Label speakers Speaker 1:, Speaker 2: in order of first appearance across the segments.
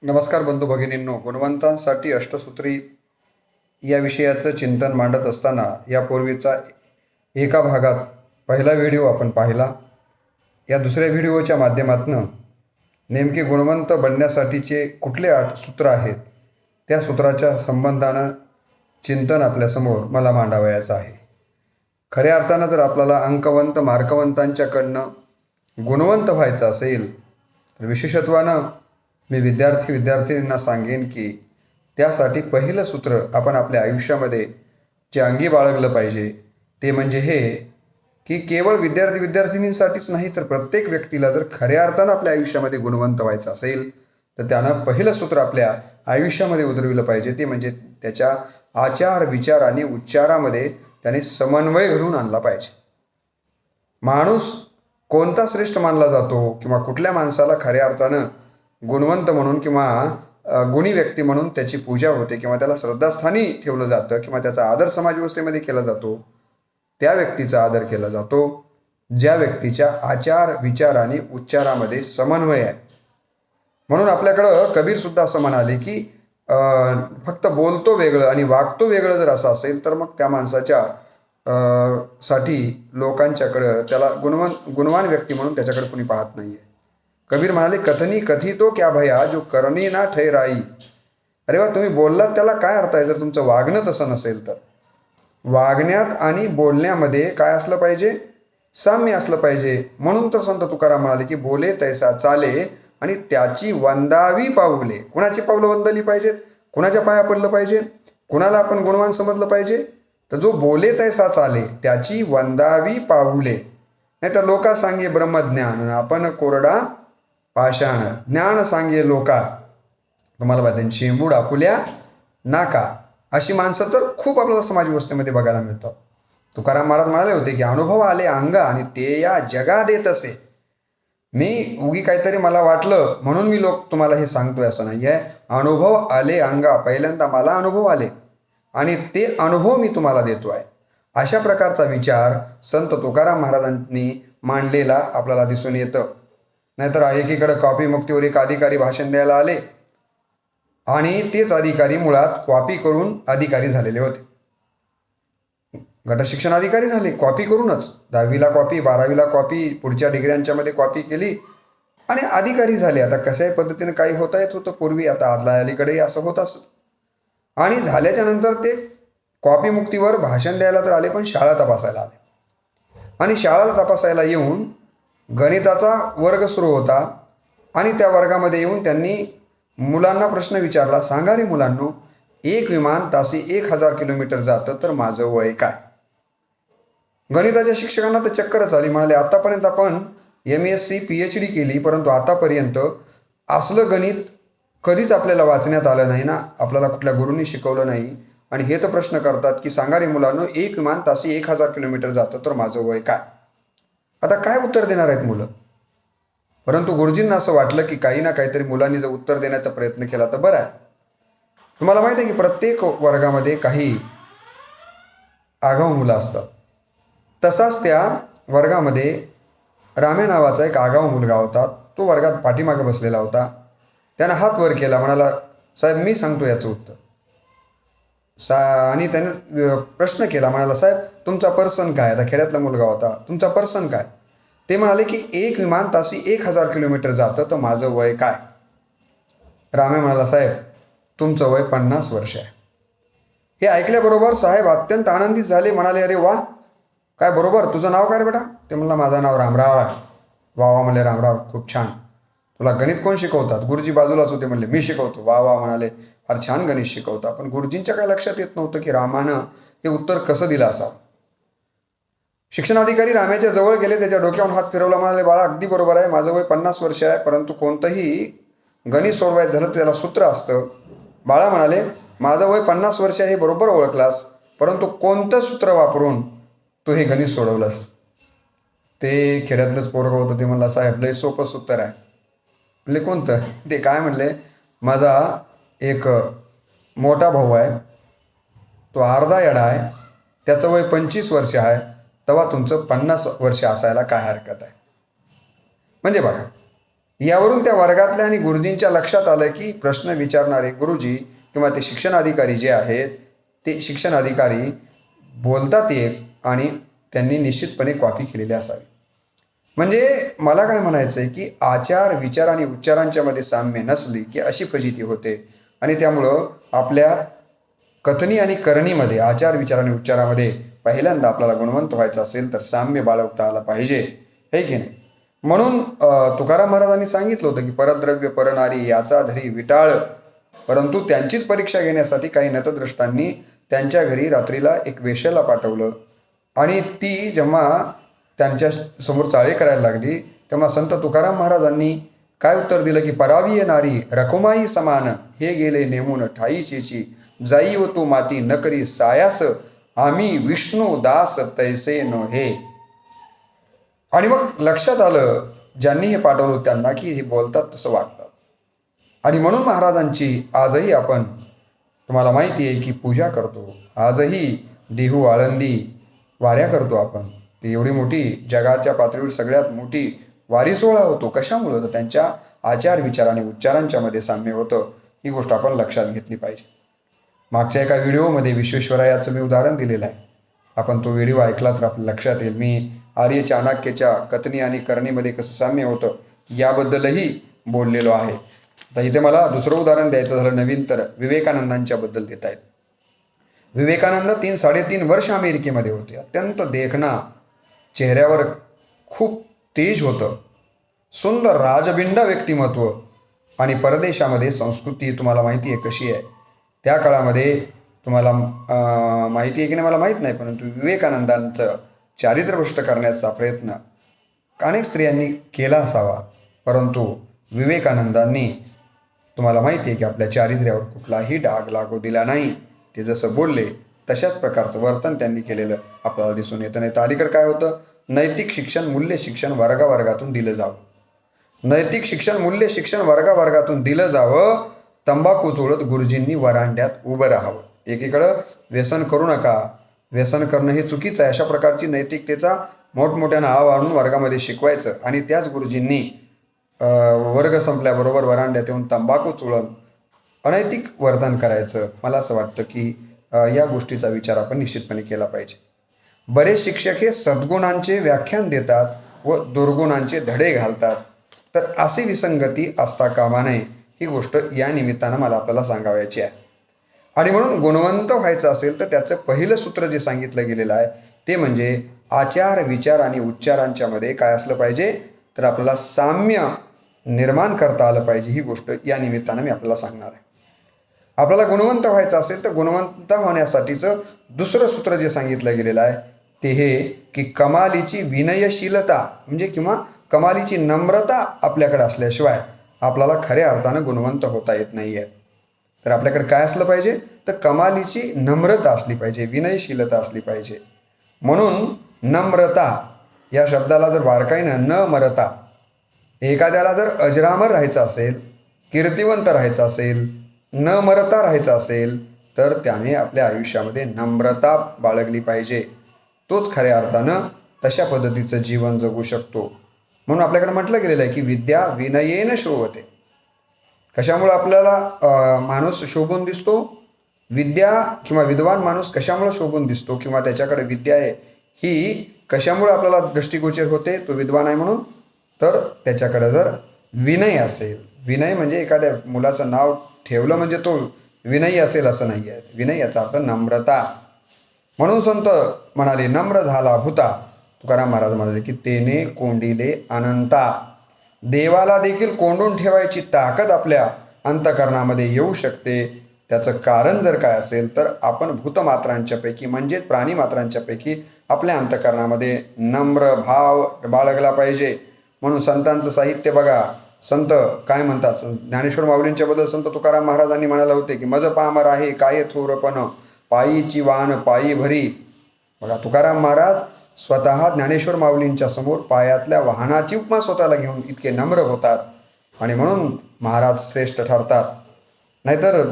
Speaker 1: नमस्कार बंधू भगिनींनो, गुणवंतांसाठी अष्टसूत्री या विषयाचं चिंतन मांडत असताना यापूर्वीचा एका भागात पहिला व्हिडिओ आपण पाहिला. या दुसऱ्या व्हिडिओच्या माध्यमातून नेमके गुणवंत बनण्यासाठीचे कुठले 8 सूत्र आहेत त्या सूत्राच्या संबंधानं चिंतन आपल्यासमोर मला मांडावयाचं आहे. खऱ्या अर्थानं जर आपल्याला अंकवंत मार्कवंतांच्याकडनं गुणवंत व्हायचं असेल तर विशेषत्वानं मी विद्यार्थींना सांगेन की त्यासाठी पहिलं सूत्र आपण आपल्या आयुष्यामध्ये जे अंगी बाळगलं पाहिजे ते म्हणजे हे की केवळ विद्यार्थिनींसाठीच नाही तर प्रत्येक व्यक्तीला जर खऱ्या अर्थानं आपल्या आयुष्यामध्ये गुणवंत व्हायचं असेल तर त्यानं पहिलं सूत्र आपल्या आयुष्यामध्ये उतरविलं पाहिजे. ते म्हणजे त्याच्या आचार विचार आणि उच्चारामध्ये त्याने समन्वय घडवून आणला पाहिजे. माणूस कोणता श्रेष्ठ मानला जातो किंवा कुठल्या माणसाला खऱ्या अर्थानं गुणवंत म्हणून किंवा गुणी व्यक्ती म्हणून त्याची पूजा होते किंवा त्याला श्रद्धास्थानी ठेवलं जातं किंवा त्याचा आदर समाजव्यवस्थेमध्ये केला जातो, त्या व्यक्तीचा आदर केला जातो ज्या व्यक्तीच्या आचार विचार आणि उच्चारामध्ये समन्वय आहे. म्हणून आपल्याकडं कबीरसुद्धा असं म्हणाले की फक्त बोलतो वेगळं आणि वागतो वेगळं जर असं असेल तर मग त्या माणसाच्या साठी लोकांच्याकडं त्याला गुणवान व्यक्ती म्हणून त्याच्याकडे कोणी पाहत नाही आहे. कबीर म्हणाले, कथनी कथितो क्या भया जो करणी ना ठहराई. अरे वा, तुम्ही बोललात त्याला काय अर्थ आहे जर तुमचं वागणं तसं नसेल तर. वागण्यात आणि बोलण्यामध्ये काय असलं पाहिजे? साम्य असलं पाहिजे. म्हणून तर संत तुकाराम म्हणाले की बोले तैसा चाले आणि त्याची वंदावी पाऊले. कुणाची पावलं वंदली पाहिजेत? कुणाच्या पाया पडलं पाहिजे? कुणाला आपण गुणवान समजलं पाहिजे? तर जो बोले तैसा चाले त्याची वंदावी पाऊले. नाही तर लोका सांगे ब्रह्मज्ञान आपण कोरडा पाषाण. ज्ञान सांगे लोका, तुम्हाला माहिती शेंबूड आपुल्या नाका. अशी माणसं तर खूप आपल्याला समाजव्यवस्थेमध्ये बघायला मिळतात. तुकाराम महाराज म्हणाले होते की अनुभव आले अंगा आणि ते या जगा देत असे. मी उगी काहीतरी मला वाटलं म्हणून मी तुम्हाला हे सांगतोय असं नाही आहे. अनुभव आले अंगा, पहिल्यांदा मला अनुभव आले आणि ते अनुभव मी तुम्हाला देतो आहे. अशा प्रकारचा विचार संत तुकाराम महाराजांनी मांडलेला आपल्याला दिसून येतं. नाहीतर एकीकडे कॉपी मुक्तीवर एक अधिकारी भाषण द्यायला आले आणि तेच अधिकारी मुळात कॉपी करून अधिकारी झालेले होते. गटशिक्षण अधिकारी झाले कॉपी करूनच. 10वीला कॉपी, 12वीला कॉपी, पुढच्या डिग्र्यांच्यामध्ये कॉपी केली आणि अधिकारी झाले. आता कशाही पद्धतीने काही होता येत होतं पूर्वी, आता आदला अलीकडेही असं होत असत. आणि झाल्याच्या नंतर ते कॉपी मुक्तीवर भाषण द्यायला तर आले पण शाळा तपासायला आले. आणि शाळाला तपासायला येऊन गणिताचा वर्ग सुरू होता आणि त्या वर्गामध्ये येऊन त्यांनी मुलांना प्रश्न विचारला, सांगा रे मुलांनो, एक विमान तासी 1000 किलोमीटर जातं तर माझं वय काय? गणिताच्या शिक्षकांना तर चक्करच आली. म्हणाले, आतापर्यंत आपण MSc PhD केली परंतु आतापर्यंत असलं गणित कधीच आपल्याला वाचण्यात आलं नाही ना, आपल्याला कुठल्या गुरूंनी शिकवलं नाही. आणि हे तर प्रश्न करतात की सांगा रे मुलांनो, एक विमान तासी 1000 किलोमीटर जातं तर माझं वय काय? आता काय उत्तर देणार आहेत मुलं? परंतु गुरुजींना असं वाटलं की काही ना काहीतरी मुलांनी जर उत्तर देण्याचा प्रयत्न केला तर बरं आहे. तुम्हाला माहिती आहे की प्रत्येक वर्गामध्ये काही आगाऊ मुलं असतात. तसाच त्या वर्गामध्ये राम्या नावाचा एक आगाऊ मुलगा होता. तो वर्गात पाठीमागे बसलेला होता. त्यानं हात वर केला, म्हणाला, साहेब मी सांगतो याचं उत्तर. आणि त्याने प्रश्न केला, म्हणाला, साहेब तुमचा पर्सन काय? आता खेड्यातला मुलगा होता. तुमचा पर्सन काय? ते म्हणाले की एक विमान तासी 1000 किलोमीटर जातं तर माझं वय काय? रामे म्हणाला, साहेब तुमचं वय 50 वर्ष आहे. हे ऐकल्याबरोबर साहेब अत्यंत आनंदित झाले. म्हणाले, अरे वा, काय बरोबर, तुझं नाव काय रे बेटा? ते म्हणला, माझं नाव रामराव आहे. वा वा म्हणले, रामराव खूप छान. तुला गणित कोण शिकवतात? गुरुजी बाजूलाच होते. म्हणले, मी शिकवतो. वा वा म्हणाले, फार छान गणित शिकवता. पण गुरुजींच्या काय लक्षात येत नव्हतं की रामानं हे उत्तर कसं दिलं असावं. शिक्षणाधिकारी राम्याच्या जवळ गेले, त्याच्या डोक्यावर हात फिरवला. म्हणाले, बाळा अगदी बरोबर आहे, माझं वय 50 वर्ष आहे परंतु कोणतंही गणित सोडवायचं झालं तर त्याला सूत्र असतं. बाळा म्हणाले, माझं वय 50 वर्ष आहे हे बरोबर ओळखलास, परंतु कोणतं सूत्र वापरून तू हे गणित सोडवलंस? ते खेड्यातलंच पोरगं होतं. ते म्हणला, साहेब लय सोपं सूत्र आहे. म्हणले, कोणतं? ते काय म्हणले, माझा एक मोठा भाऊ आहे, तो अर्धा येडा आहे, त्याचं वय 25 वर्ष आहे, तेव्हा तुमचं 50 वर्ष असायला काय हरकत आहे? म्हणजे बघा, यावरून त्या वर्गातल्या आणि गुरुजींच्या लक्षात आलं की प्रश्न विचारणारे गुरुजी किंवा ते शिक्षण अधिकारी जे आहेत ते शिक्षण अधिकारी बोलतात एक आणि त्यांनी निश्चितपणे कॉपी केलेली असावी. म्हणजे मला काय म्हणायचं आहे की आचार विचार आणि उच्चारांच्या मध्ये साम्य नसली की अशी फजिती होते आणि त्यामुळं आपल्या कथनी आणि करणीमध्ये आचार विचार आणि उच्चारामध्ये पहिल्यांदा आपल्याला गुणवंत व्हायचं असेल तर साम्य बाळगता आलं पाहिजे, हे की नाही. म्हणून तुकाराम महाराजांनी सांगितलं होतं की परद्रव्य परनारी याचा धरी विटाळ. परंतु त्यांचीच परीक्षा घेण्यासाठी काही नतद्रष्टांनी त्यांच्या घरी रात्रीला एक वेश्याला पाठवलं आणि ती जेव्हा त्यांच्या समोर चाळे करायला लागली तेव्हा संत तुकाराम महाराजांनी काय उत्तर दिलं की परावी नारी रखुमाई समान हे गेले नेमून ठाईचेची जाई व तू माती न करी सायास आम्ही विष्णू दास तैसे नोहे. आणि मग लक्षात आलं ज्यांनी हे पाठवलं त्यांना की हे बोलतात तसं वागतात. आणि म्हणून महाराजांची आजही आपण तुम्हाला माहिती आहे की पूजा करतो. आजही देहू आळंदी वाऱ्या करतो आपण. ती एवढी मोठी जगाच्या पातळीवर सगळ्यात मोठी वारी सोहळा होतो. कशामुळं तर त्यांच्या आचार विचार आणि उच्चारांच्या मध्ये साम्य होतं. ही गोष्ट आपण लक्षात घेतली पाहिजे. मागच्या एका व्हिडिओमध्ये विश्वेश्वरायाचं मी उदाहरण दिलेलं आहे. आपण तो व्हिडिओ ऐकला तर आपल्या लक्षात येईल. मी आर्य चाणक्याच्या कथनी आणि करणीमध्ये कसं साम्य होतं याबद्दलही बोललेलो आहे. आता इथे मला दुसरं उदाहरण द्यायचं झालं नवीन तर विवेकानंदांच्या बद्दल देता येईल. विवेकानंद 3-3.5 वर्ष अमेरिकेमध्ये होते. अत्यंत देखणा, चेहऱ्यावर खूप तेज होतं, सुंदर राजबिंडा व्यक्तिमत्व आणि परदेशामध्ये संस्कृती तुम्हाला माहिती आहे कशी आहे. त्या काळामध्ये तुम्हाला माहिती आहे की नाही मला माहीत नाही, परंतु विवेकानंदांचं चारित्र्य भ्रष्ट करण्याचा प्रयत्न अनेक स्त्रियांनी केला असावा, परंतु विवेकानंदांनी तुम्हाला माहिती आहे की आपल्या चारित्र्यावर कुठलाही डाग लागू दिला नाही. ते जसं बोलले तशाच प्रकारचं वर्तन त्यांनी केलेलं आपल्याला दिसून येतं. नाही तर अलीकडे काय होतं, नैतिक शिक्षण मूल्य शिक्षण वर्गावर्गातून दिलं जावं. नैतिक शिक्षण मूल्य शिक्षण वर्गावर्गातून दिलं जावं. तंबाखू चोळत गुरुजींनी वरांड्यात उभं राहावं. एकीकडं व्यसन करू नका, व्यसन करणं हे चुकीचं आहे, अशा प्रकारची नैतिकतेचा मोठमोठ्यानं आणून वर्गामध्ये शिकवायचं आणि त्याच गुरुजींनी वर्ग संपल्याबरोबर वरांड्यात येऊन तंबाखू चोळून अनैतिक वर्तन करायचं. मला असं वाटतं की या गोष्टीचा विचार आपण निश्चितपणे केला पाहिजे. बरेच शिक्षक हे सद्गुणांचे व्याख्यान देतात व दुर्गुणांचे धडे घालतात, तर अशी विसंगती असता कामा नये. ही गोष्ट या निमित्तानं मला आपल्याला सांगावयाची आहे. आणि म्हणून गुणवंत व्हायचं असेल तर त्याचं पहिलं सूत्र जे सांगितलं गेलेलं आहे ते म्हणजे आचार विचार आणि उच्चारांच्या मध्ये काय असलं पाहिजे, तर आपल्याला साम्य निर्माण करता आलं पाहिजे. ही गोष्ट या निमित्तानं मी आपल्याला सांगणार आहे. आपल्याला गुणवंत व्हायचं असेल तर गुणवंत होण्यासाठीचं दुसरं सूत्र जे सांगितलं गेलेलं आहे ते हे की कमालीची विनयशीलता म्हणजे किंवा कमालीची नम्रता आपल्याकडे असल्याशिवाय आपल्याला खऱ्या अर्थानं गुणवंत होता येत नाही आहे. तर आपल्याकडे काय असलं पाहिजे, तर कमालीची नम्रता असली पाहिजे, विनयशीलता असली पाहिजे. म्हणून नम्रता या शब्दाला जर बारकाईनं न मरता, एखाद्याला जर अजरामर राहायचं असेल, कीर्तिवंत राहायचं असेल, न मरता राहायचं असेल तर त्याने आपल्या आयुष्यामध्ये नम्रता बाळगली पाहिजे. तोच खऱ्या अर्थानं तशा पद्धतीचं जीवन जगू शकतो. म्हणून आपल्याकडे म्हटलं गेलेलं आहे की विद्या विनयेन शोभते. कशामुळं आपल्याला माणूस शोभून दिसतो, विद्या किंवा विद्वान माणूस कशामुळं शोभून दिसतो किंवा त्याच्याकडे विद्या आहे ही कशामुळे आपल्याला दृष्टिगोचर होते तो विद्वान आहे म्हणून, तर त्याच्याकडे जर विनय असेल. विनय म्हणजे एखाद्या मुलाचं नाव ठेवलं म्हणजे तो विनयी असेल असं नाही आहे. विनय याचा अर्थ नम्रता. म्हणून संत म्हणाले नम्र झाला भूता. तुकाराम महाराज म्हणाले की तेने कोंडिले अनंता. देवाला देखील कोंडून ठेवायची ताकद आपल्या अंतःकरणामध्ये येऊ शकते. त्याचं कारण जर काय असेल तर आपण भूतमात्रांच्या पैकी म्हणजेच प्राणीमात्रांच्या पैकी आपल्या अंतःकरणामध्ये नम्र भाव बाळगला पाहिजे. म्हणून संतांचं साहित्य बघा, संत काय म्हणतात, ज्ञानेश्वर माऊलींच्या बद्दल संत तुकाराम महाराजांनी म्हणाले होते की मज पामर आहे काय थोरपण पायीची वाहन पायी भरी. बघा तुकाराम महाराज स्वतः ज्ञानेश्वर माऊलींच्या समोर पायातल्या वाहनाची उपमा स्वतःला घेऊन इतके नम्र होतात आणि म्हणून महाराज श्रेष्ठ ठरतात. नाहीतर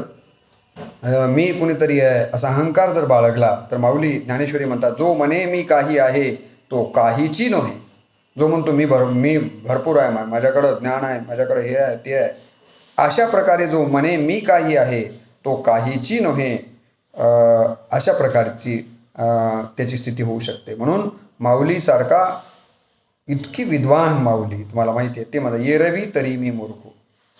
Speaker 1: मी कुणीतरी आहे असा अहंकार जर बाळगला तर माऊली ज्ञानेश्वरी म्हणतात जो म्हणे मी काही आहे तो काहीची नव्हे. जो म्हणतो मी भरपूर आहे, माझ्याकडं ज्ञान आहे, माझ्याकडे हे आहे ते आहे, अशा प्रकारे जो म्हणे मी काही आहे तो काहीची नव्हे, अशा प्रकारची त्याची स्थिती होऊ शकते. म्हणून माऊलीसारखा इतकी विद्वान माऊली तुम्हाला माहिती आहे, ते मला येरवी तरी मी मूर्ख,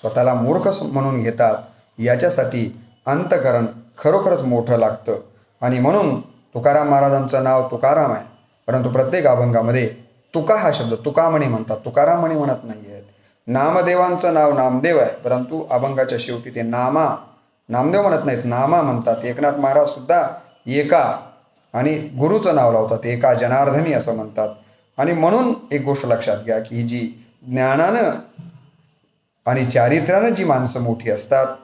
Speaker 1: स्वतःला मूर्ख म्हणून घेतात. याच्यासाठी अंतकरण खरोखरच मोठं लागतं. आणि म्हणून तुकाराम महाराजांचं नाव तुकाराम आहे, परंतु प्रत्येक अभंगामध्ये तुका हा शब्द तुकामणी म्हणतात, तुकाराम म्हणी म्हणत नाही आहेत. नामदेवांचं नाव नामदेव आहे, परंतु अभंगाच्या शेवटी ते नामदेव म्हणत नाहीत, नामा म्हणतात. एकनाथ महाराज सुद्धा एका आणि गुरुचं नाव लावतात, एका जनार्दनी असं म्हणतात. आणि म्हणून एक गोष्ट लक्षात घ्या की ही जी ज्ञानानं आणि चारित्र्यानं जी माणसं मोठी असतात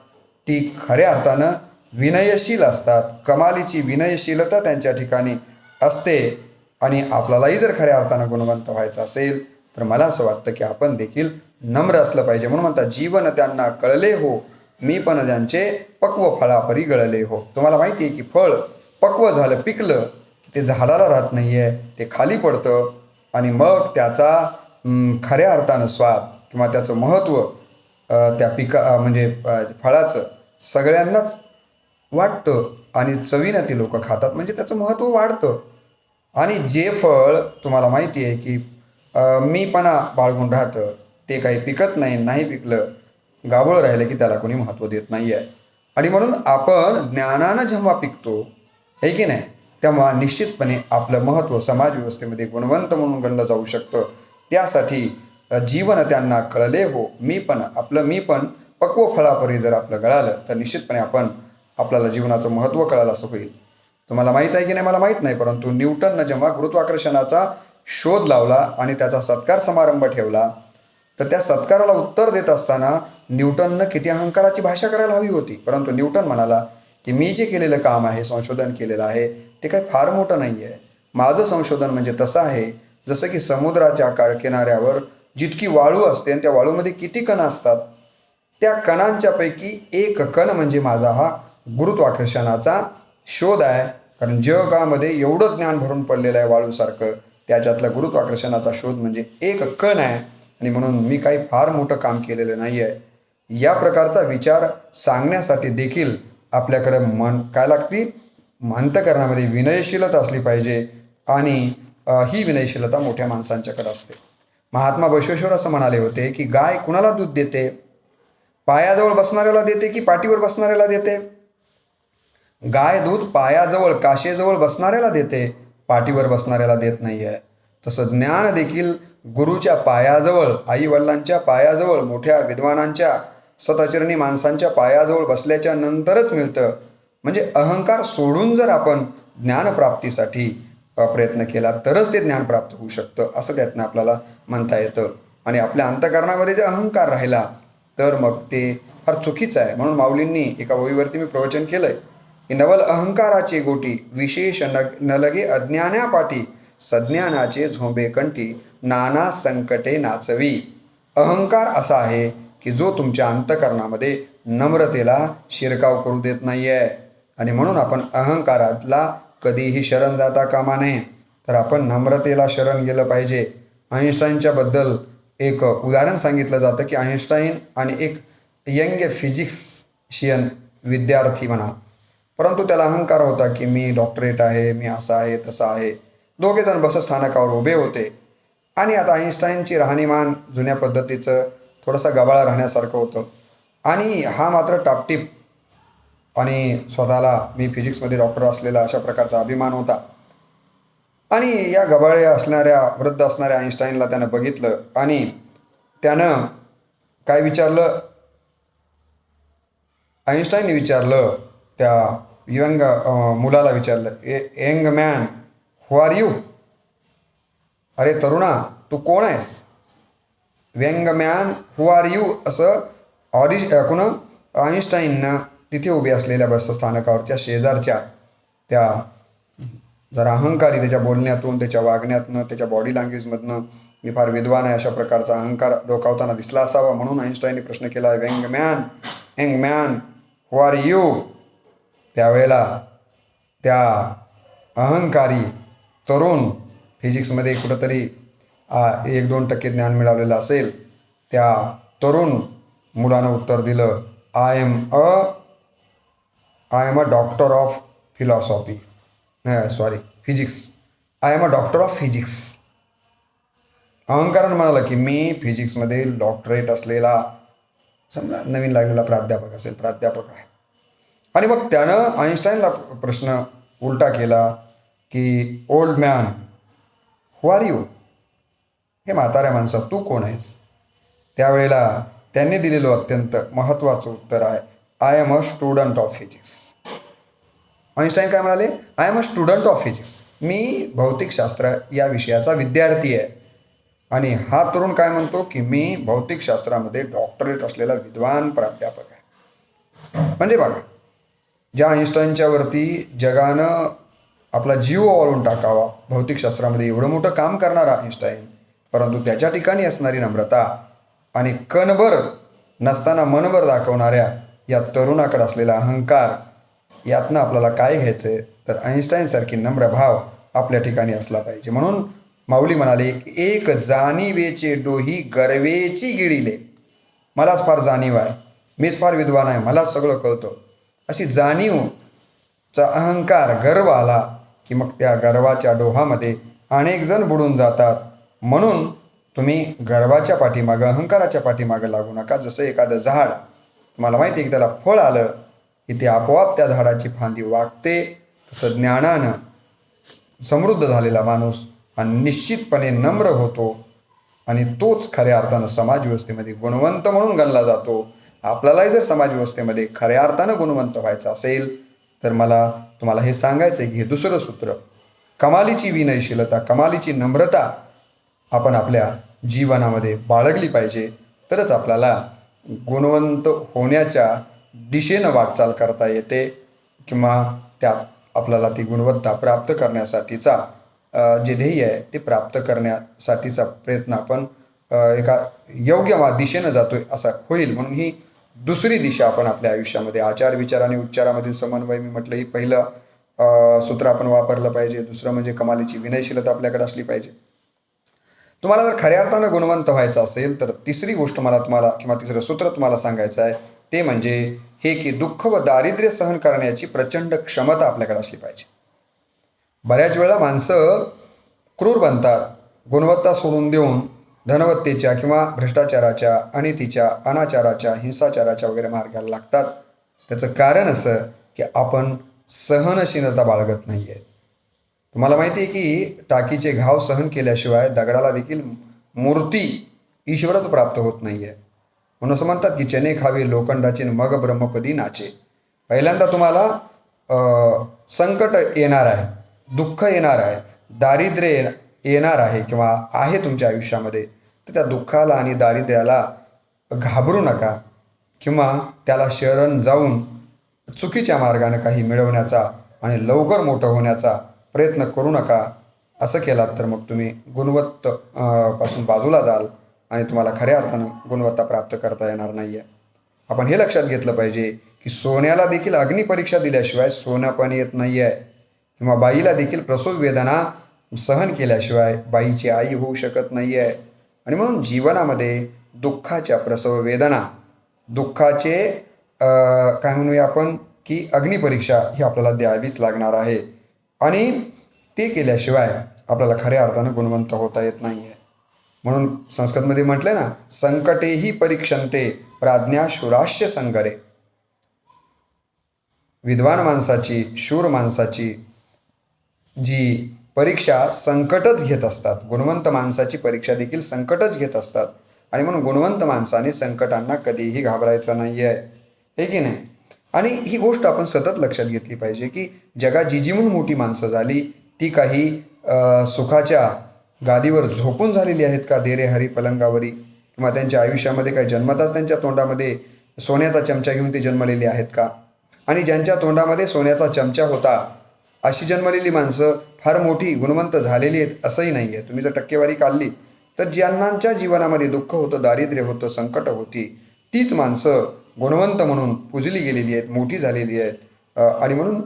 Speaker 1: ती खऱ्या अर्थानं विनयशील असतात. कमालीची विनयशीलता त्यांच्या ठिकाणी असते. आणि आपल्यालाही जर खऱ्या अर्थानं गुणवंत व्हायचं असेल तर मला असं वाटतं की आपण देखील नम्र असलं पाहिजे. म्हणून म्हणतात जीवन त्यांना कळले हो, मी पण ज्यांचे पक्व फळापरी गळले हो. तुम्हाला माहिती आहे की फळ पक्व झालं, पिकलं की ते झाडाला राहत नाही आहे, ते खाली पडतं. आणि मग त्याचा खऱ्या अर्थानं स्वाद किंवा त्याचं महत्त्व त्या म्हणजे फळाचं सगळ्यांनाच वाटतं आणि चवीनं ती लोकं खातात, म्हणजे त्याचं महत्त्व वाढतं. आणि जे फळ तुम्हाला माहिती आहे की मीपणा बाळगून राहतं, ते काही पिकत नाही पिकलं, गावळं राहिलं की त्याला कोणी महत्त्व देत नाही आहे. आणि म्हणून आपण ज्ञानानं जेव्हा पिकतो आहे की नाही, तेव्हा निश्चितपणे आपलं महत्त्व समाज व्यवस्थेमध्ये गुणवंत म्हणून गणलं जाऊ शकतं. त्यासाठी जीवन त्यांना कळले हो, मी पण पक्व फळापरी जर आपलं गळालं तर निश्चितपणे आपल्याला जीवनाचं महत्त्व कळालं असं होईल. तुम्हाला माहीत आहे की नाही मला माहीत नाही, परंतु न्यूटननं जेव्हा गुरुत्वाकर्षणाचा शोध लावला आणि त्याचा सत्कार समारंभ ठेवला, तर त्या सत्काराला उत्तर देत असताना न्यूटननं किती अहंकाराची भाषा करायला हवी होती. परंतु न्यूटन म्हणाला की मी जे केलेलं काम आहे, संशोधन केलेलं आहे, ते काही फार मोठं नाही आहे. माझं संशोधन म्हणजे तसं आहे जसं की समुद्राच्या किनाऱ्यावर जितकी वाळू असते आणि त्या वाळूमध्ये किती कण असतात, त्या कणांच्यापैकी एक कण म्हणजे माझा हा गुरुत्वाकर्षणाचा शोध आहे. कारण जगामध्ये एवढं ज्ञान भरून पडलेलं आहे वाळूसारखं, त्याच्यातला गुरुत्वाकर्षणाचा शोध म्हणजे एक कण आहे. आणि म्हणून मी काही फार मोठं काम केलेलं नाही आहे. या प्रकारचा विचार सांगण्यासाठी देखील आपल्याकडं काय लागती, अंतकरणामध्ये विनयशीलता असली पाहिजे. आणि ही विनयशीलता मोठ्या माणसांच्याकडे असते. महात्मा बसवेश्वर असं म्हणाले होते की गाय कुणाला दूध देते, पायाजवळ बसणाऱ्याला देते की पाठीवर बसणाऱ्याला देते. गाय दूध पायाजवळ काशेजवळ बसणाऱ्याला देते, पाठीवर बसणाऱ्याला देत नाही आहे. तसं ज्ञान देखील गुरुच्या पायाजवळ, आई वडिलांच्या पायाजवळ, मोठ्या विद्वानांच्या सतचरणी माणसांच्या पायाजवळ बसल्याच्या नंतरच मिळतं. म्हणजे अहंकार सोडून जर आपण ज्ञानप्राप्तीसाठी प्रयत्न केला तरच ते ज्ञान प्राप्त होऊ शकतं, असं त्यातनं आपल्याला म्हणता येतं. आणि आपल्या अंतःकरणामध्ये जर अहंकार राहिला तर मग ते फार चुकीचं आहे. म्हणून माऊलींनी एका ओळीवरती मी प्रवचन केलं आहे की नवल अहंकाराचे गोटी, विशेष न लगे अज्ञानापाठी, सज्ञानाचे झोंबे कंठी, नाना संकटे नाचवी. अहंकार असा आहे की जो तुमच्या अंतःकरणामध्ये नम्रतेला शिरकाव करू देत नाही आहे. आणि म्हणून आपण अहंकाराला कधीही शरण जाता कामा नये, तर आपण नम्रतेला शरण गेलं पाहिजे. आईन्स्टाईनच्या बद्दल एक उदाहरण सांगितलं जातं की आईन्स्टाईन आणि एक यंग फिजिक्शियन विद्यार्थी म्हणा, परंतु त्याला अहंकार होता की मी डॉक्टरेट आहे, मी असा आहे तसा आहे. दोघेजण बसस्थानकावर उभे होते आणि आता आईन्स्टाईनची राहणीमान जुन्या पद्धतीचं थोडंसं गबाळा राहण्यासारखं होतं आणि हा मात्र टापटीप आणि स्वतःला मी फिजिक्समध्ये डॉक्टर असलेला अशा प्रकारचा अभिमान होता. आणि या गबाळ्या असणाऱ्या वृद्ध असणाऱ्या आईन्स्टाईनला त्यानं बघितलं आणि त्यानं काय विचारलं, आईन्स्टाईनने विचारलं त्या यंग मुलाला विचारलं, young man who are you, अरे तरुणा तू कोण आहेस. Young man who are you असं आईन्स्टाईननं तिथे उभे असलेल्या बसस्थानकावरच्या शेजारच्या त्या जरा अहंकारी त्याच्या बोलण्यातून, त्याच्या वागण्यातनं, त्याच्या बॉडी लँग्वेजमधनं मी फार विद्वान आहे अशा प्रकारचा अहंकार डोकावताना दिसला असावा. म्हणून आईन्स्टाईनने प्रश्न केला, young man who are you. त्यावेळेला त्या अहंकारी तरुण फिजिक्समध्ये कुठंतरी 1-2% ज्ञान मिळालेलं असेल त्या तरुण मुलानं उत्तर दिलं, I am a doctor of philosophy, sorry physics. I am a doctor of physics. अहंकारानं म्हणाला की मी फिजिक्समध्ये डॉक्टरेट असलेला समजा नवीन लागलेला प्राध्यापक असेल, प्राध्यापक आहे. आणि मग त्यानं आईन्स्टाईनला प्रश्न उलटा केला की old man, who are you? हे म्हाताऱ्या माणसा, तू कोण आहेस? त्यावेळेला त्यांनी दिलेलं अत्यंत महत्त्वाचं उत्तर आहे, I am a student of physics. Einstein काय म्हणाले? I am a student of physics. मी भौतिकशास्त्र या विषयाचा विद्यार्थी आहे. आणि हा तरुण काय म्हणतो की मी भौतिकशास्त्रामध्ये डॉक्टरेट असलेला विद्वान प्राध्यापक आहे. म्हणजे बघा, ज्या आईन्स्टाईनच्या वरती जगानं आपला जीव ओवाळून टाकावा, भौतिकशास्त्रामध्ये एवढं मोठं काम करणारा आईन्स्टाईन, परंतु त्याच्या ठिकाणी असणारी नम्रता आणि कणभर नसताना मनभर दाखवणाऱ्या या तरुणाकडे असलेला अहंकार, यातनं आपल्याला काय घ्यायचं आहे तर आईन्स्टाईनसारखी नम्र भाव आपल्या ठिकाणी असला पाहिजे. म्हणून माऊली म्हणाले, एक जाणीवेचे डोही गर्वेची गिळिले. मलाच फार जाणीव आहे, मीच फार विद्वान आहे, मलाच सगळं कळतं, अशी जाणीवचा अहंकार, गर्व आला की मग त्या गर्वाच्या डोहामध्ये अनेक जण बुडून जातात. म्हणून तुम्ही गर्वाच्या पाठीमागं, अहंकाराच्या पाठीमागं लागू नका. जसं एखादं झाड, तुम्हाला माहिती आहे की त्याला फळ आलं की ते आपोआप त्या झाडाची फांदी वाकते, तसं ज्ञानानं समृद्ध झालेला माणूस हा निश्चितपणे नम्र होतो आणि तोच खऱ्या अर्थानं समाजव्यवस्थेमध्ये गुणवंत म्हणून गणला जातो. आपल्यालाही जर समाजव्यवस्थेमध्ये खऱ्या अर्थानं गुणवंत व्हायचं असेल तर मला तुम्हाला हे सांगायचं आहे की हे दुसरं सूत्र, कमालीची विनयशीलता, कमालीची नम्रता आपण आपल्या जीवनामध्ये बाळगली पाहिजे. तरच आपल्याला गुणवंत होण्याच्या दिशेनं वाटचाल करता येते किंवा त्यात आपल्याला ती गुणवत्ता प्राप्त करण्यासाठीचा जे ध्येय आहे ते प्राप्त करण्यासाठीचा प्रयत्न आपण एका योग्य दिशेनं जातोय असा होईल. म्हणून ही दुसरी दिशा आपण आपल्या आयुष्यामध्ये, आचार विचार आणि उच्चारामधील समन्वय, मी म्हटलं ही पहिलं सूत्र आपण वापरलं पाहिजे. दुसरं म्हणजे कमालीची विनयशीलता आपल्याकडे असली पाहिजे. तुम्हाला जर खऱ्या अर्थानं गुणवंत व्हायचं असेल तर तिसरी गोष्ट मला तुम्हाला किंवा तिसरं सूत्र तुम्हाला सांगायचं आहे ते म्हणजे हे की दुःख व दारिद्र्य सहन करण्याची प्रचंड क्षमता आपल्याकडे असली पाहिजे. बऱ्याच वेळा माणसं क्रूर बनतात, गुणवत्ता सोडून देऊन धनवत्तेच्या किंवा भ्रष्टाचाराच्या, अनितीच्या, अनाचाराच्या, हिंसाचाराच्या वगैरे मार्गाला लागतात. त्याचं कारण असं की आपण सहनशीलता बाळगत नाही आहे. तुम्हाला माहिती आहे की टाकीचे घाव सहन केल्याशिवाय दगडाला देखील मूर्ती ईश्वरत्व प्राप्त होत नाही आहे. म्हणून असं म्हणतात की चने खावे लोखंडाचे मग ब्रह्मपदी नाचे. पहिल्यांदा तुम्हाला संकट येणार आहे, दुःख येणार आहे, दारिद्र्य येणार आहे किंवा आहे तुमच्या आयुष्यामध्ये, तर त्या दुःखाला आणि दारिद्र्याला घाबरू नका किंवा त्याला शरण जाऊन चुकीच्या मार्गाने काही मिळवण्याचा आणि लवकर मोठं होण्याचा प्रयत्न करू नका. असं केलात तर मग तुम्ही गुणवत्त पासून बाजूला जाल आणि तुम्हाला खऱ्या अर्थानं गुणवत्ता प्राप्त करता येणार नाही आहे. आपण हे लक्षात घेतलं पाहिजे की सोन्याला देखील अग्निपरीक्षा दिल्याशिवाय सोनं पण येत नाही आहे किंवा बाईला देखील प्रसव वेदना सहन केल्याशिवाय बाईची आई होऊ शकत नाही आहे. आणि म्हणून जीवनामध्ये दुःखाच्या प्रसव वेदना, दुःखाचे काय म्हणूया आपण की अग्निपरीक्षा ही आपल्याला द्यावीच लागणार आहे आणि ते केल्याशिवाय आपल्याला खऱ्या अर्थानं गुणवंत होता येत नाही आहे. म्हणून संस्कृतमध्ये म्हटलं ना, संकटेही परीक्षन्ते प्राज्ञा शूरास्य संगरे. विद्वान माणसाची, शूर माणसाची जी परीक्षा संकटच घेत असतात, गुणवंत माणसाची परीक्षा देखील संकटच घेत असतात. आणि म्हणून गुणवंत माणसाने संकटांना कधीही घाबरायचं नाही आहे, हे की नाही. आणि ही गोष्ट आपण सतत लक्षात घेतली पाहिजे की जगात जी म्हणून मोठी माणसं झाली ती काही सुखाच्या गादीवर झोपून झालेली आहेत का, देरे हरी पलंगावरी, किंवा त्यांच्या आयुष्यामध्ये काही जन्मताच त्यांच्या तोंडामध्ये सोन्याचा चमचा घेऊन ते जन्मलेले आहेत का. आणि ज्यांच्या तोंडामध्ये सोन्याचा चमचा होता अशी जन्मलेली माणसं फार मोठी गुणवंत झालेली आहेत असंही नाही आहे. तुम्ही जर टक्केवारी काढली तर ज्यांच्या जीवनामध्ये दुःख होतं, दारिद्र्य होतं, संकट होती, तीच माणसं गुणवंत म्हणून पूजली गेलेली आहेत, मोठी झालेली आहेत. आणि म्हणून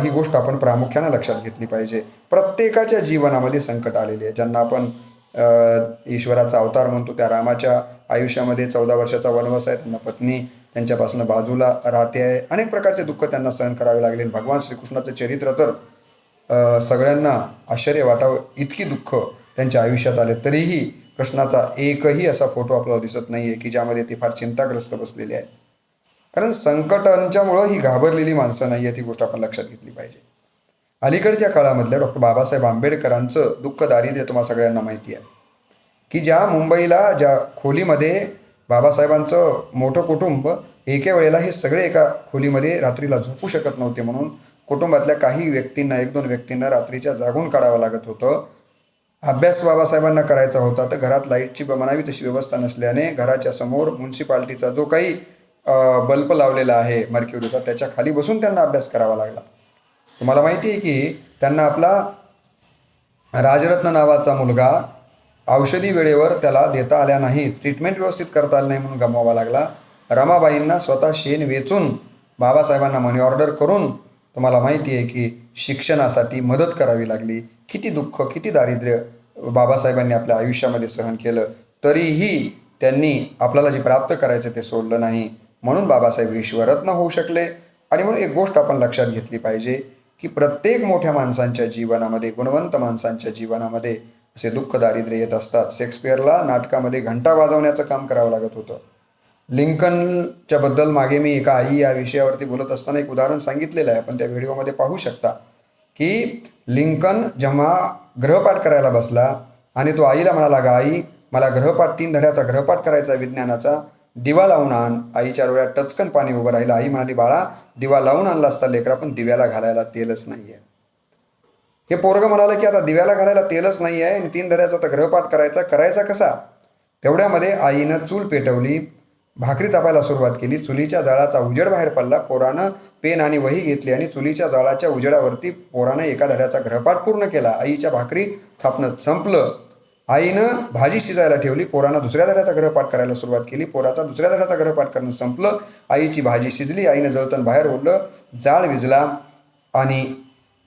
Speaker 1: ही गोष्ट आपण प्रामुख्यानं लक्षात घेतली पाहिजे. प्रत्येकाच्या जीवनामध्ये संकट आलेली आहे. ज्यांना आपण ईश्वराचा अवतार म्हणतो त्या रामाच्या आयुष्यामध्ये 14 वर्षाचा वनवास आहे, त्यांना पत्नी त्यांच्यापासून बाजूला राहते आहे, अनेक प्रकारचे दुःख त्यांना सहन करावे लागले. भगवान श्रीकृष्णाचं चरित्र तर सगळ्यांना आश्चर्य वाटावं इतकी दुःख त्यांच्या आयुष्यात आले, तरीही कृष्णाचा एकही असा फोटो आपल्याला दिसत नाही आहे की ज्यामध्ये ते फार चिंताग्रस्त बसलेले आहेत. कारण संकटांच्यामुळं ही घाबरलेली माणसं नाही आहेत, ही गोष्ट आपण लक्षात घेतली पाहिजे. अलीकडच्या काळामधल्या डॉक्टर बाबासाहेब आंबेडकरांचं दुःख दारिद्र्य तुम्हाला सगळ्यांना माहिती आहे की ज्या मुंबईला ज्या खोलीमध्ये बाबासाहेबांचं मोठं कुटुंब एके वेळेला हे सगळे एका खोलीमध्ये रात्रीला झोपू शकत नव्हते, म्हणून कुटुंबातल्या काही व्यक्तींना 1-2 व्यक्तींना रात्रीच्या जागून काढावं लागत होतं. अभ्यास बाबासाहेबांना करायचा होता, तर घरात लाईटची म्हणावी तशी व्यवस्था नसल्याने घराच्या समोर म्युन्सिपाल्टीचा जो काही बल्ब लावलेला आहे मर्क्युरीचा, त्याच्या खाली बसून त्यांना अभ्यास करावा लागला. तुम्हाला माहिती आहे की त्यांना आपला राजरत्न नावाचा मुलगा औषधी वेळेवर त्याला देता आल्या नाही, ट्रीटमेंट व्यवस्थित करता आली नाही म्हणून गमवावा लागला. रमाबाईंना स्वतः शेण वेचून बाबासाहेबांना मनी ऑर्डर करून तुम्हाला माहिती आहे की शिक्षणासाठी मदत करावी लागली. किती दुःख, किती दारिद्र्य बाबासाहेबांनी आपल्या आयुष्यामध्ये सहन केलं, तरीही त्यांनी आपल्याला जे प्राप्त करायचं ते सोडलं नाही. म्हणून बाबासाहेब विश्वरत्न होऊ शकले. आणि म्हणून एक गोष्ट आपण लक्षात घेतली पाहिजे की प्रत्येक मोठ्या माणसांच्या जीवनामध्ये, गुणवंत माणसांच्या जीवनामध्ये असे दुःख दारिद्र्य येत असतात. शेक्सपियरला नाटकामध्ये घंटा वाजवण्याचं काम करावं लागत होतं. लिंकनच्या बद्दल मागे मी एका आई या विषयावरती बोलत असताना एक उदाहरण सांगितलेलं आहे, आपण त्या व्हिडिओमध्ये पाहू शकता की लिंकन जेव्हा ग्रहपाठ करायला बसला आणि तो आईला म्हणाला, गा आई मला ग्रहपाठ 3 धड्याचा ग्रहपाठ करायचा विज्ञानाचा, दिवा लावून आण. आईच्या डोळ्यात टचकन पाणी उभं राहिलं. आई म्हणाली, बाळा दिवा लावून आणला असता लेकरा, पण दिव्याला घालायला तेलच नाही आहे. हे पोरगं म्हणालं की आता दिव्याला घालायला तेलच नाही आहे आणि 3 धड्याचा तर ग्रहपाठ करायचा कसा. तेवढ्यामध्ये आईनं चूल पेटवली, भाकरी तापायला सुरुवात केली. चुलीच्या जाळाचा उजेड बाहेर पडला. पोरानं पेन आणि वही घेतली आणि चुलीच्या जाळाच्या उजेडावरती पोरानं एका धड्याचा ग्रहपाठ पूर्ण केला. आईच्या भाकरी थापणं संपलं. आईनं भाजी शिजायला ठेवली. पोरानं दुसऱ्या धड्याचा ग्रहपाठ करायला सुरुवात केली. पोराचा दुसऱ्या धड्याचा ग्रहपाठ करणं संपलं. आईची भाजी शिजली. आईनं जळतण बाहेर ओढलं. जाळ विजला आणि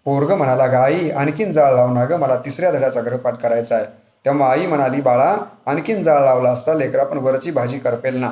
Speaker 1: पोरगं म्हणाला, गा आई आणखीन जाळ लावू ना गं, मला 3ऱ्या धड्याचा ग्रहपाठ करायचा आहे. तेव्हा आई म्हणाली, बाळा आणखीन जाळ लावला असता लेकरा, पण वरची भाजी करपेल ना.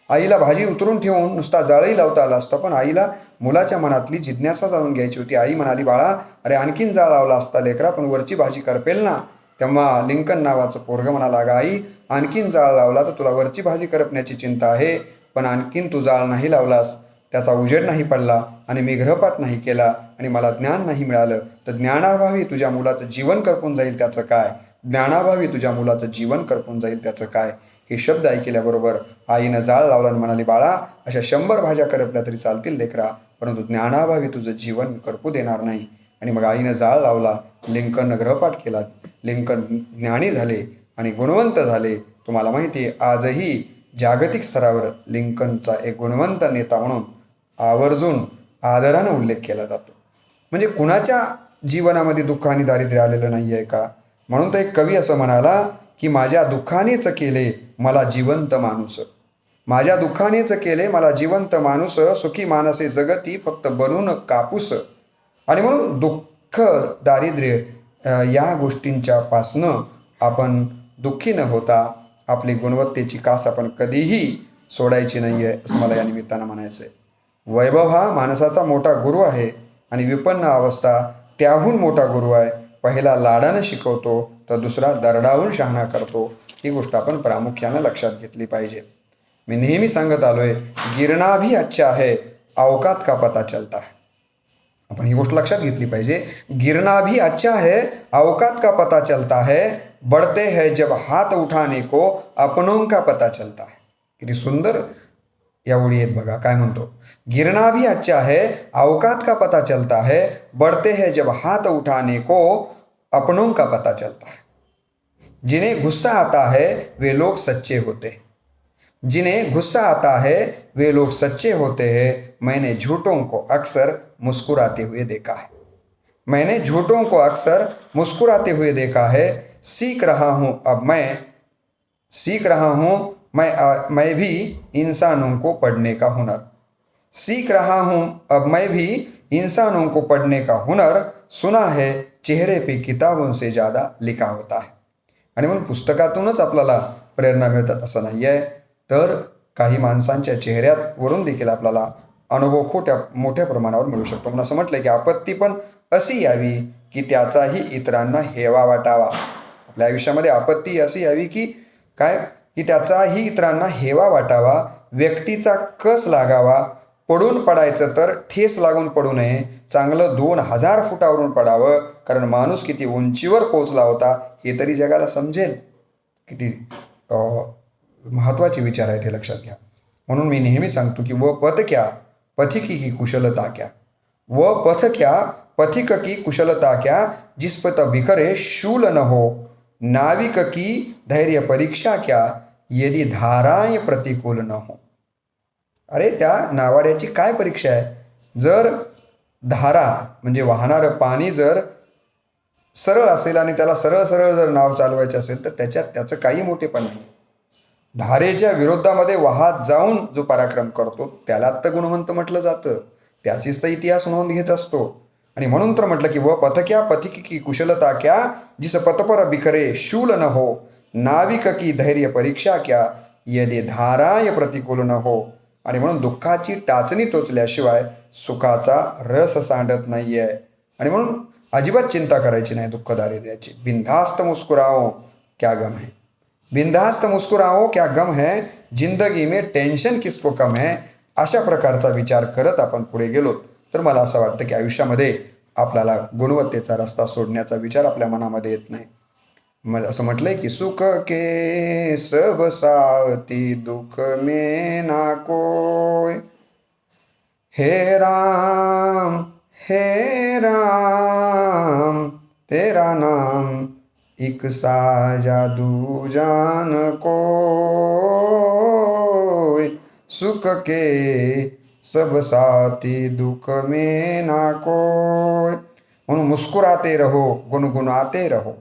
Speaker 1: आईला भाजी उतरून ठेवून नुसता जाळही लावता आला असता, पण आईला मुलाच्या मनातली जिज्ञासा जाणून घ्यायची होती. आई म्हणाली, बाळा अरे आणखीन जाळ लावला असता लेकरा, पण वरची भाजी करपेल ना. तेव्हा लिंकन नावाचं पोरगं म्हणाला, गा आई आणखीन जाळ लावला तर तुला वरची भाजी करपण्याची चिंता आहे, पण आणखीन तू जाळ नाही लावलास, त्याचा उजेड नाही पडला आणि मी ग्रहपाठ नाही केला आणि मला ज्ञान नाही मिळालं, तर ज्ञानाभावी तुझ्या मुलाचं जीवन करपून जाईल त्याचं काय. ज्ञानाभावी तुझ्या मुलाचं जीवन करपून जाईल त्याचं काय. हे शब्द ऐकल्याबरोबर आईनं जाळ लावला आणि म्हणाली, बाळा अशा 100 भाज्या करपल्या तरी चालतील लेकरा, परंतु ज्ञानाभावी तुझं जीवन करपू देणार नाही. आणि मग आईनं जाळ लावला. लिंकननं ग्रहपाठ केला. लिंकन ज्ञानी झाले आणि गुणवंत झाले. तुम्हाला माहिती आहे आजही जागतिक स्तरावर लिंकनचा एक गुणवंत नेता म्हणून आवर्जून आदरानं उल्लेख केला जातो. म्हणजे कुणाच्या जीवनामध्ये दुःख आणि दारिद्र्य आलेलं नाही आहे का. म्हणून तर एक कवी असं म्हणाला की माझ्या दुःखानेच केले मला जिवंत माणूस, माझ्या दुःखानेच केले मला जिवंत माणूस, सुखी मानसे जगती फक्त बनून कापूस. आणि म्हणून दुःख दारिद्र्य या गोष्टींच्या पासनं आपण दुःखी न होता आपली गुणवत्तेची कास आपण कधीही सोडायची नाही आहे, असं मला या निमित्तानं म्हणायचं आहे. वैभव हा माणसाचा मोठा गुरु आहे आणि विपन्न अवस्था त्याहून मोठा गुरु आहे. पहिला लाडानं शिकवतो तर दुसरा दरडावून शहाणा करतो. ही गोष्ट आपण प्रामुख्यानं लक्षात घेतली पाहिजे. मी नेहमी सांगत आलोय, गिरना भी अच्छा है औकात का पता चलता है. आपण ही गोष्ट लक्षात घेतली पाहिजे. गिरना भी अच्छा है औकात का पता चलता है, बढ़ते हैं जब हाथ उठाने को अपनों का पता चलता है. किती सुंदर या ओळी आहेत बघा. काय म्हणतो, गिरना भी अच्छा है औकात का पता चलता है, बढ़ते हैं जब हाथ उठाने को अपनों का पता चलता है. जिन्हें गुस्सा आता है वे लोग सच्चे होते हैं, जिन्हें गुस्सा आता है वे लोग सच्चे होते हैं. मैंने झूठों को अक्सर मुस्कुराते हुए देखा है, मैंने झूठों को अक्सर मुस्कुराते हुए देखा है. सीख रहा हूँ अब मैं भी इंसानों को पढ़ने का हुनर, सीख रहा हूँ अब मैं भी इंसानों को पढ़ने का हुनर. सुना है चेहरे पे किताबों से ज़्यादा लिखा होता है, आणि म्हणून पुस्तकातूनच आपल्याला प्रेरणा मिळतात असं नाही आहे, तर काही माणसांच्या चेहऱ्यावरून देखील आपल्याला अनुभव मोठ्या प्रमाणावर मिळू शकतो. म्हणून असं म्हटलं की आपत्ती पण अशी यावी की त्याचाही इतरांना हेवा वाटावा. आपल्या आयुष्यामध्ये आपत्ती अशी यावी की काय, की त्याचाही इतरांना हेवा वाटावा, व्यक्तीचा कस लागावा, पडून पडायचं तर ठेस लागून पडू नये, चांगलं 2000 फुटावरून पडावं, कारण माणूस किती उंचीवर पोहोचला होता हे तरी जगाला समजेल. किती महत्त्वाचे विचार आहेत हे लक्षात घ्या. म्हणून मी नेहमी सांगतो की व पथ क्या पथिकी की कुशलता क्या, व पथ क्या पथिक की कुशलता क्या, जिस पथ बिखरे शूल न हो, नाविक की धैर्य परीक्षा क्या, यदि धाराएं प्रतिकूल न हो. अरे त्या नावाड्याची काय परीक्षा आहे? जर धारा म्हणजे वाहणारं पाणी जर सरळ असेल आणि त्याला सरळ सरळ जर नाव चालवायचे असेल तर त्याचं काही मोठेपण नाही. धारेच्या विरोधामध्ये वाहात जाऊन जो पराक्रम करतो त्याला तर गुणवंत म्हटलं जातं. त्याचीच तर इतिहास नोंद घेत असतो. आणि म्हणून तर म्हटलं की व पथक्या पथिक की कुशलता क्या, जिस पथपर बिखरे शूल न हो, नाविक की धैर्य परीक्षा क्या, यदि धाराय प्रतिकूल न हो. आणि म्हणून दुःखाची टाचणी टोचल्याशिवाय सुखाचा रस सांडत नाहीये. आणि म्हणून अजिबात चिंता करायची नाही दुःख दारिद्र्याची. बिनधास्त मुस्कुराओ क्या गम है, बिनधास्त मुस्कुराओ क्या गम है, जिंदगी में टेन्शन किसको कम है. अशा प्रकारचा विचार करत आपण पुढे गेलो तर मला असं वाटतं की आयुष्यामध्ये आपल्याला गुणवत्तेचा रस्ता सोडण्याचा विचार आपल्या मनामध्ये येत नाही. मला असं म्हटलंय की सुख के सब साथी दुख में ना कोय, हे राम तेरा नाम एक साजा दूजान कोय, सुख के सब साथी दुख में ना कोय. म्हणून मुस्कुराते रहो गुनगुनाते रहो,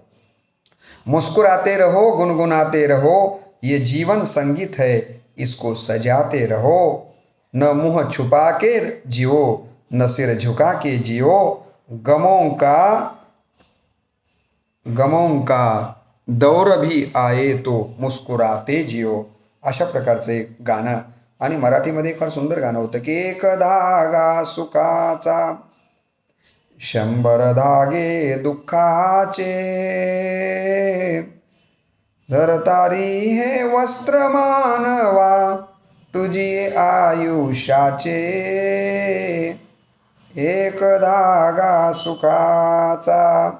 Speaker 1: मुस्कुराते रहो गुनगुनाते रहो, ये जीवन संगीत है इसको सजाते रहो. न मुंह छुपा के जियो, न सिर झुका के जियो, गमों का दौर भी आए तो मुस्कुराते जियो. अशा प्रकारचं एक गाणं आणि मराठीमध्ये फार सुंदर गाणं होतं की एक धागा सुखाचा 100 धागे दुःखाचे, धरतारी हे वस्त्र मानवा तुझी आयुष्याचे, एक धागा सुखाचा.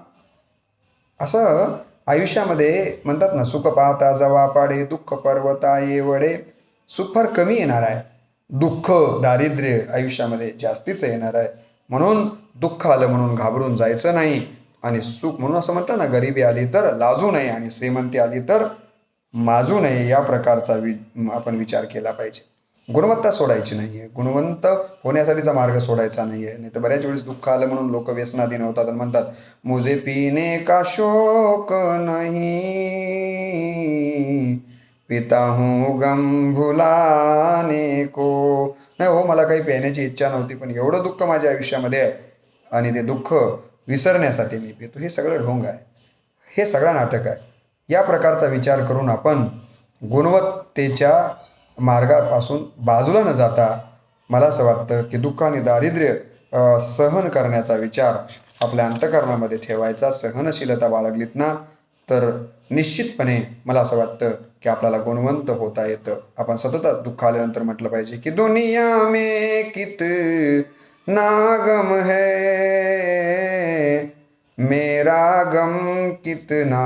Speaker 1: असं आयुष्यामध्ये म्हणतात ना, सुख पाहता जवा पाडे दुःख पर्वता येवडे. सुख फार कमी येणार आहे, दुःख दारिद्र्य आयुष्यामध्ये जास्तीच येणार आहे. म्हणून दुःख आलं म्हणून घाबरून जायचं नाही, आणि सुख म्हणून असं म्हणतात ना, गरिबी आली तर लाजू नये आणि श्रीमंती आली तर माजू नये. या प्रकारचा आपण विचार केला पाहिजे. गुणवत्ता सोडायची नाही आहे, गुणवंत होण्यासाठीचा मार्ग सोडायचा नाही आहे. नाही तर बऱ्याच वेळेस दुःख आलं म्हणून लोक व्यसनाधीन होतात आणि म्हणतात मुझे पीने का शौक नहीं, पिता हूँ गम भुलाने को. नाही हो, मला काही पिण्याची इच्छा नव्हती, पण एवढं दुःख माझ्या आयुष्यामध्ये आहे आणि ते दुःख विसरण्यासाठी मी पितो. हे सगळं ढोंग आहे, हे सगळं नाटक आहे. या प्रकारचा विचार करून आपण गुणवत्तेच्या मार्गापासून बाजूला न जाता मला असं वाटतं की दुःख आणि दारिद्र्य सहन करण्याचा विचार आपल्या अंतःकरणामध्ये ठेवायचा. सहनशीलता बाळगलीत ना तर निश्चितपणे मला असं वाटतं की आपल्याला गुणवंत होता येतं. आपण सतत दुःख आल्यानंतर म्हटलं पाहिजे की दुनिया में कितना गम है, मेरा गम कितना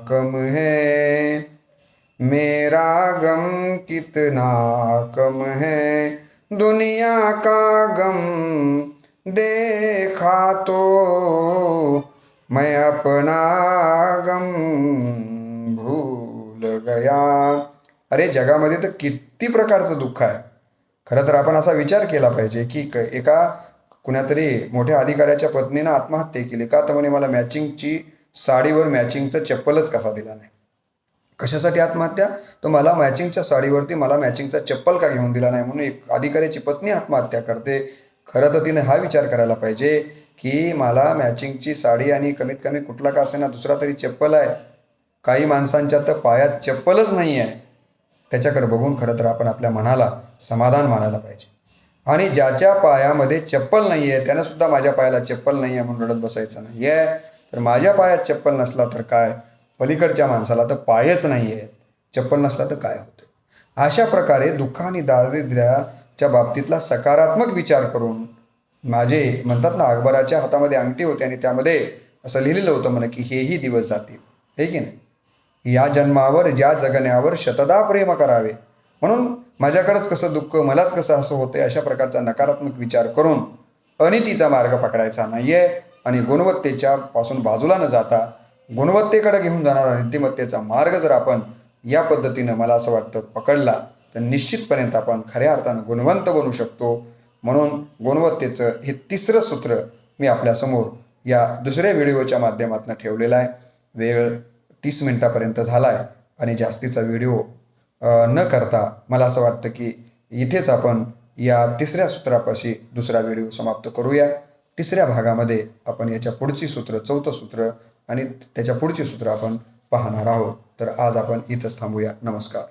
Speaker 1: कम है, मेरा गम कितना कम है, दुनिया का गम देखा तो मैं अपना गम भूल गया. अरे जगामध्ये तर किती प्रकारचं दुःख आहे. खरं तर आपण असा विचार केला पाहिजे की एका कुणातरी मोठ्या अधिकाऱ्याच्या पत्नीनं आत्महत्या केली का, तर म्हणे मला मॅचिंगची साडीवर मॅचिंगचं चप्पलच कसा दिला नाही. कशासाठी आत्महत्या? तर मला मॅचिंगच्या साडीवरती मला मॅचिंगचा चप्पल का घेऊन दिला नाही म्हणून एक अधिकाऱ्याची पत्नी आत्महत्या करते. खरं तर तिने हा विचार करायला पाहिजे की मला मॅचिंगची साडी आणि कमीत कमी कुठला का असेना दुसरा तरी चप्पल आहे, काही माणसांच्या तर पायात चप्पलच नाही आहे. त्याच्याकडे बघून खरं तर आपण आपल्या मनाला समाधान मानायला पाहिजे. आणि ज्याच्या पायामध्ये चप्पल नाही आहे त्यानं सुद्धा माझ्या पायाला चप्पल नाही आहे म्हणून रडत बसायचं नाही आहे. तर माझ्या पायात चप्पल नसला तर काय, पलीकडच्या माणसाला तर पायच नाही आहेत, चप्पल नसला तर काय होतं. अशा प्रकारे दुःख आणि दारिद्र्याच्या बाबतीतला सकारात्मक विचार करून माझे म्हणतात ना, अकबराच्या हातामध्ये अंगठी होती आणि त्यामध्ये असं लिहिलेलं होतं म्हणे की हेही दिवस जातील, हे की नाही. या जन्मावर ज्या जगण्यावर शतदा प्रेम करावे. म्हणून माझ्याकडंच कसं दुःख, मलाच कसं असं होते, अशा प्रकारचा नकारात्मक विचार करून अनितीचा मार्ग पकडायचा नाही आहे आणि गुणवत्तेच्या पासून बाजूला न जाता गुणवत्तेकडे घेऊन जाणारा नीतिमत्तेचा मार्ग जर आपण या पद्धतीनं मला असं वाटतं पकडला तर निश्चितपर्यंत आपण खऱ्या अर्थानं गुणवंत बनू शकतो. म्हणून गुणवत्तेचं हे तिसरं सूत्र मी आपल्यासमोर या दुसऱ्या व्हिडिओच्या माध्यमातून ठेवलेलं आहे. वेळ 30 मिनिटापर्यंत झाला आहे आणि जास्तीचा व्हिडिओ न करता मला असं वाटतं की इथेच आपण या तिसऱ्या सूत्रापाशी दुसरा व्हिडिओ समाप्त करूया. तिसऱ्या भागामध्ये आपण याच्या पुढची सूत्र, चौथं सूत्र आणि त्याच्या पुढची सूत्र आपण पाहणार आहोत. तर आज आपण इथंच थांबूया. नमस्कार.